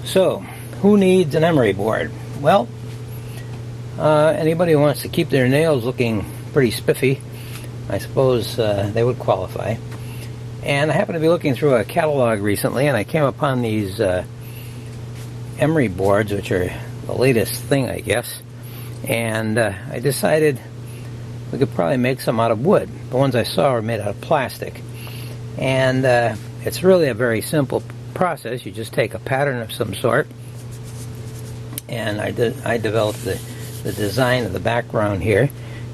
So, who needs an emery board? Well, anybody who wants to keep their nails looking pretty spiffy, I suppose they would qualify. And I happened to be looking through a catalog recently, and I came upon these emery boards, which are the latest thing, I guess. And I decided we could probably make some out of wood. The ones I saw were made out of plastic. And it's really a very simple process. You just take a pattern of some sort, and I developed the design of the background here.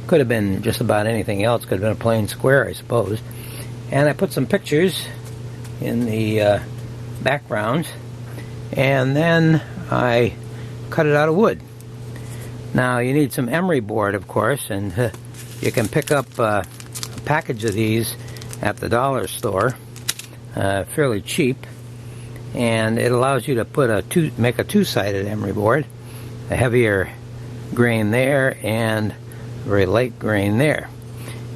Could have been just about anything else. Could have been a plain square, I suppose. And I put some pictures in the background, and then I cut it out of wood. Now you need some emery board, of course, and you can pick up a package of these at the dollar store, fairly cheap, and it allows you to make a two-sided emery board, a heavier grain there and a very light grain there.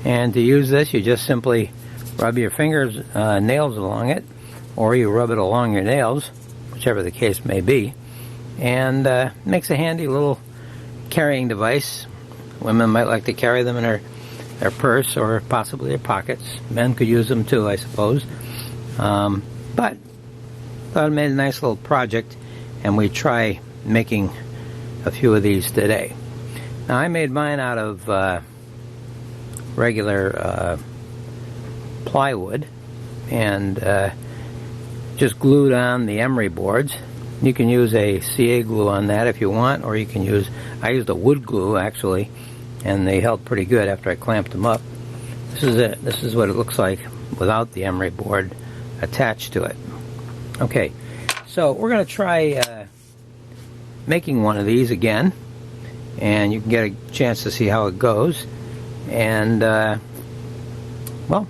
And to use this, you just simply rub your nails along it, or you rub it along your nails, whichever the case may be, and makes a handy little carrying device. Women might like to carry them in their purse or possibly their pockets. Men could use them too, I suppose. But thought it made a nice little project, and we try making a few of these today. Now I made mine out of regular plywood, and just glued on the emery boards. You can use a CA glue on that if you want, or you can I used a wood glue actually, and they held pretty good after I clamped them up. This is it. This is what it looks like without the emery board attached to it. Okay, so we're going to try making one of these again, and you can get a chance to see how it goes. And well,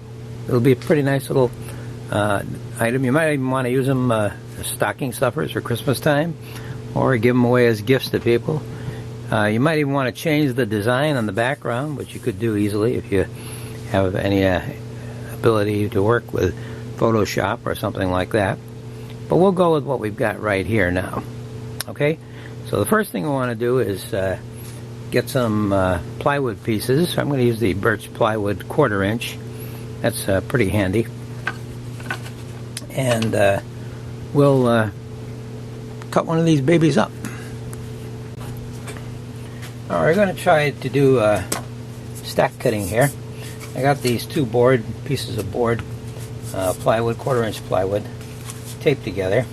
it'll be a pretty nice little item. You might even want to use them as stocking stuffers for Christmas time, or give them away as gifts to people. You might even want to change the design on the background, which you could do easily if you have any ability to work with Photoshop or something like that. But we'll go with what we've got right here now. Okay, so the first thing we want to do is get some plywood pieces. I'm going to use the birch plywood 1/4 inch. That's pretty handy. And we'll cut one of these babies up. All right, we're going to try to do stack cutting here. I got these two pieces of board, plywood, 1/4 inch plywood, taped together.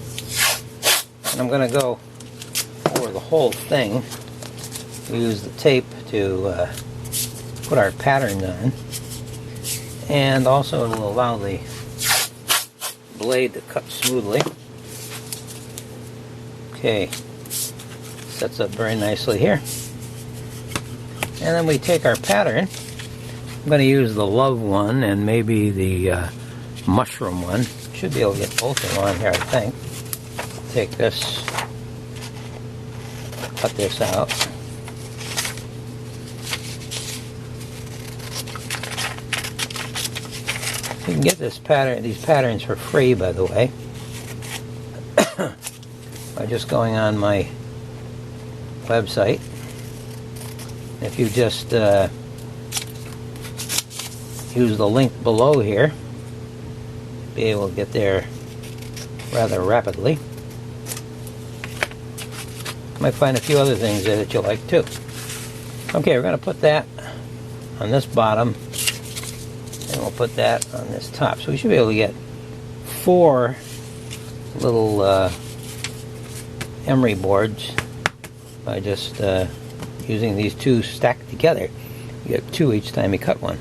And I'm going to go over the whole thing. We use the tape to put our patterns on. And also it will allow the blade to cut smoothly. Okay, sets up very nicely here. And then we take our pattern. I'm going to use the love one and maybe the mushroom one. Should be able to get both of them on here, I think. Take this, cut this out. You can get these patterns for free, by the way, by just going on my website. If you just use the link below here, be able to get there rather rapidly. Might find a few other things there that you'll like too. Okay, we're going to put that on this bottom, and we'll put that on this top. So we should be able to get 4 little emery boards by just using these two stacked together. You get 2 each time you cut one.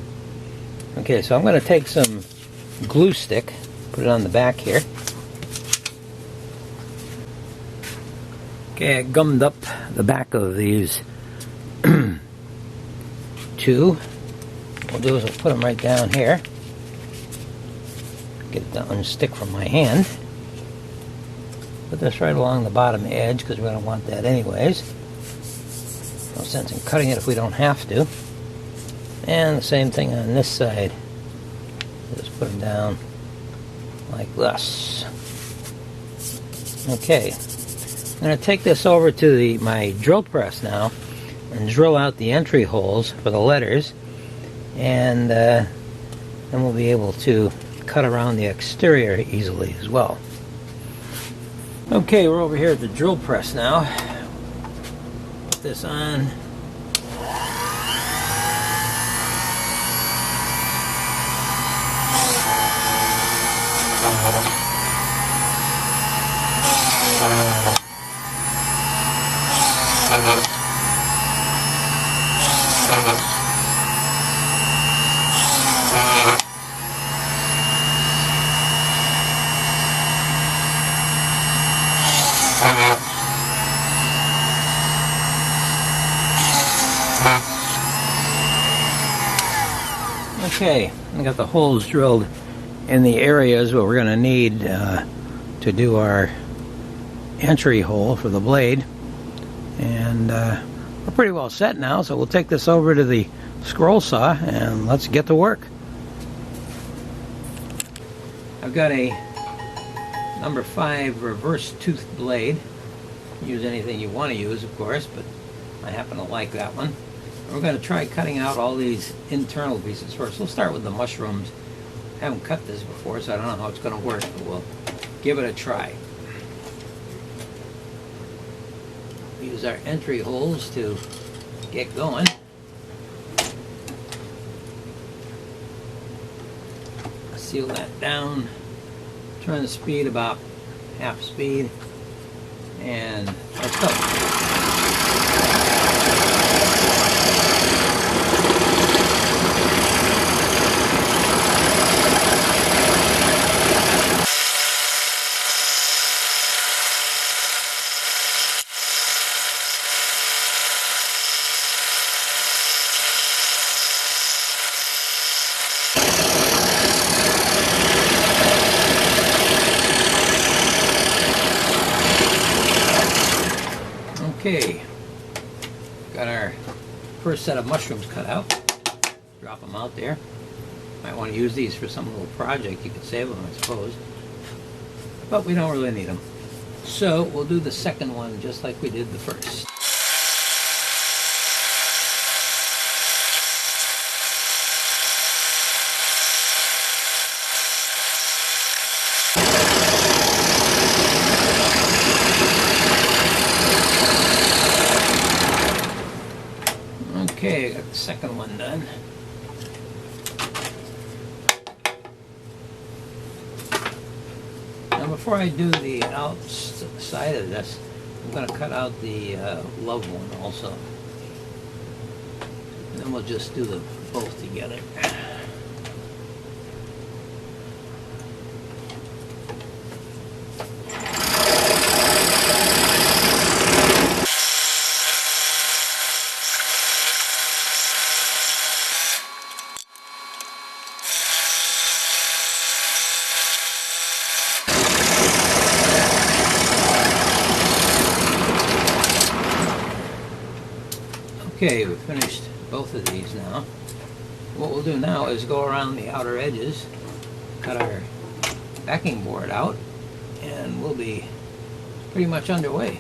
Okay, so I'm going to take some glue stick, put it on the back here. Okay, I gummed up the back of these 2. What we'll do is we'll put them right down here. Get it to unstick from my hand. Put this right along the bottom edge because we're going to want that anyways. No sense in cutting it if we don't have to. And the same thing on this side. Just put them down like this. Okay. I'm going to take this over to my drill press now and drill out the entry holes for the letters, and then we'll be able to cut around the exterior easily as well. Okay, we're over here at the drill press now. Put this on. Okay, I got the holes drilled in the areas where we're going to need to do our entry hole for the blade, and we're pretty well set now, so we'll take this over to the scroll saw and let's get to work. I've got a number 5 reverse tooth blade. Use anything you want to use, of course, but I happen to like that one. We're going to try cutting out all these internal pieces first. We'll start with the mushrooms. I haven't cut this before, so I don't know how it's going to work, but we'll give it a try. Use our entry holes to get going. Seal that down. Turn the speed about half speed, and let's go. Okay, got our first set of mushrooms cut out. Drop them out there. Might want to use these for some little project. You could save them, I suppose. But we don't really need them. So we'll do the second one just like we did the first. Okay, I got the second one done. Now before I do the outside of this, I'm going to cut out the love one also. And then we'll just do them both together. Okay, we've finished both of these now. What we'll do now is go around the outer edges, cut our backing board out, and we'll be pretty much underway.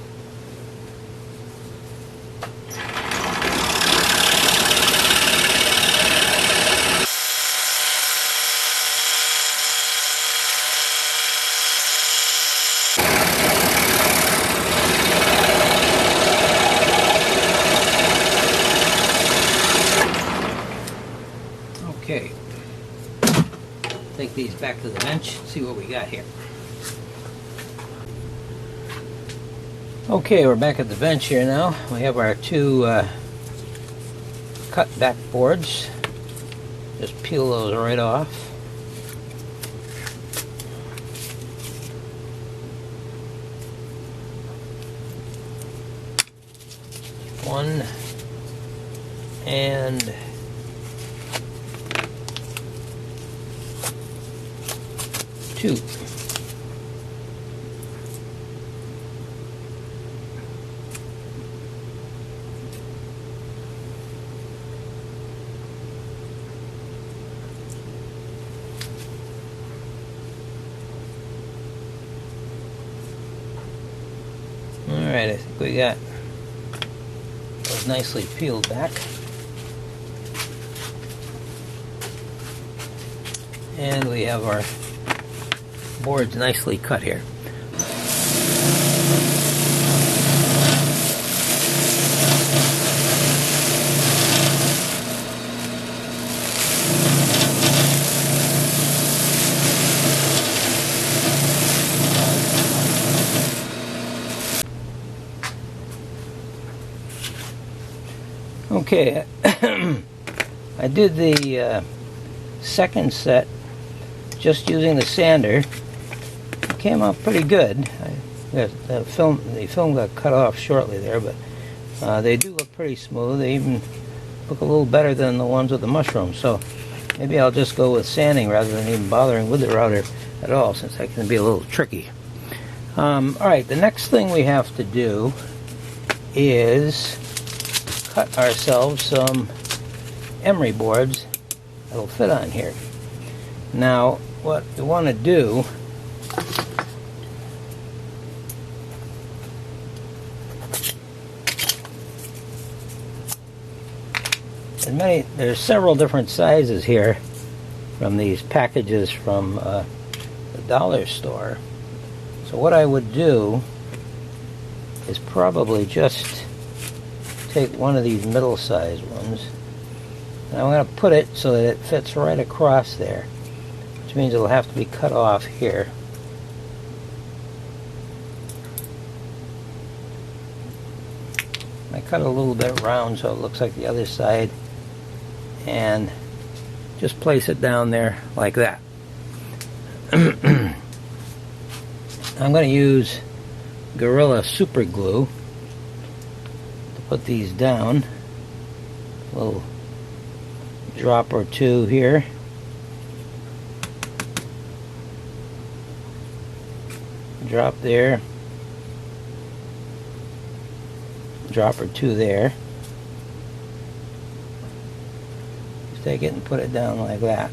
Okay, take these back to the bench, see what we got here. Okay, we're back at the bench here now. We have our two cut back boards. Just peel those right off. One and two. All Alright, I think we got those nicely peeled back. And we have our boards nicely cut here. Okay, I did the second set just using the sander. It came out pretty good. The film got cut off shortly there, but they do look pretty smooth. They even look a little better than the ones with the mushrooms. So maybe I'll just go with sanding rather than even bothering with the router at all, since that can be a little tricky. Alright, the next thing we have to do is cut ourselves some emery boards that'll fit on here. Now, what we want to do there's several different sizes here from these packages from the dollar store. So what I would do is probably just take one of these middle-sized ones, and I'm going to put it so that it fits right across there, which means it'll have to be cut off here. I cut it a little bit round so it looks like the other side, and just place it down there like that. I'm going to use Gorilla Super Glue to put these down. A little drop or two here. Drop there. Drop or two there. Just take it and put it down like that.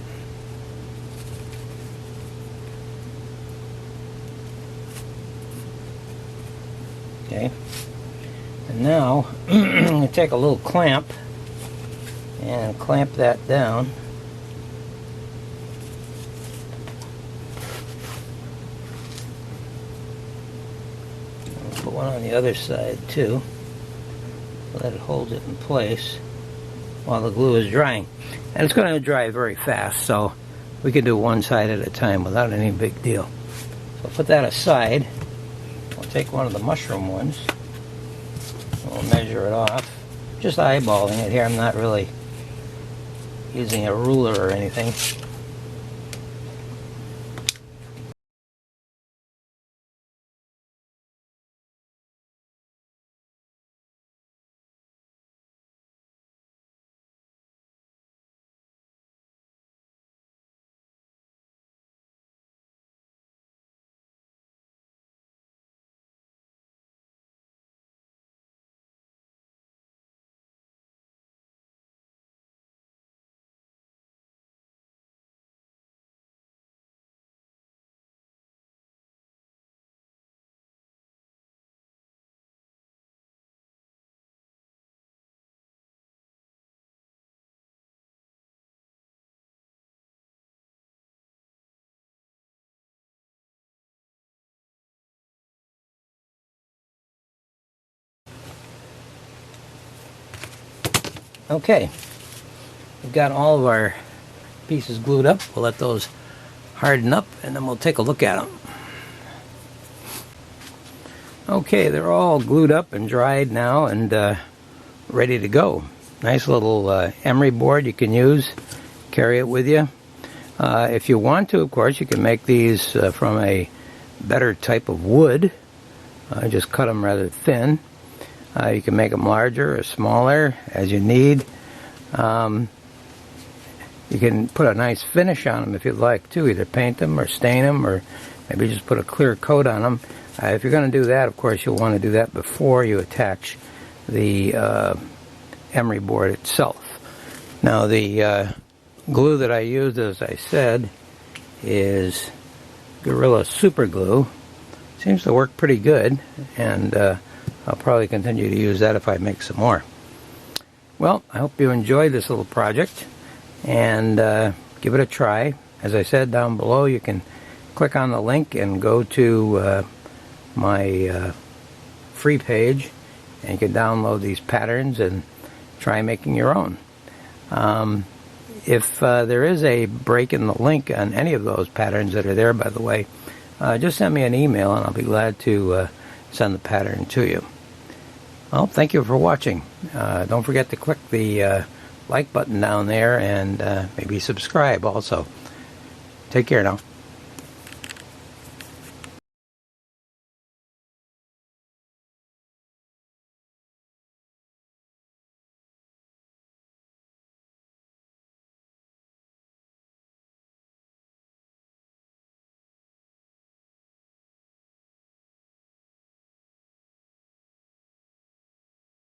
Okay. And now I'm going to take a little clamp and clamp that down. I'll put one on the other side too, so that it holds it in place while the glue is drying. And it's going to dry very fast, so we can do one side at a time without any big deal. So I'll put that aside. I'll take one of the mushroom ones. We'll measure it off. Just eyeballing it here. I'm not really using a ruler or anything. Okay, we've got all of our pieces glued up. We'll let those harden up and then we'll take a look at them. Okay, they're all glued up and dried now and ready to go. Nice little emery board you can use, carry it with you. If you want to, of course, you can make these from a better type of wood. Just cut them rather thin. You can make them larger or smaller as you need. You can put a nice finish on them if you'd like to, either paint them or stain them or maybe just put a clear coat on them. If you're going to do that, of course, you'll want to do that before you attach the emery board itself. Now the glue that I used, as I said, is Gorilla Super Glue. Seems to work pretty good, and I'll probably continue to use that if I make some more. Well, I hope you enjoyed this little project, and give it a try. As I said, down below you can click on the link and go to my free page, and you can download these patterns and try making your own. If there is a break in the link on any of those patterns that are there, by the way, just send me an email and I'll be glad to send the pattern to you. Well, thank you for watching. Don't forget to click the like button down there, and maybe subscribe also. Take care now.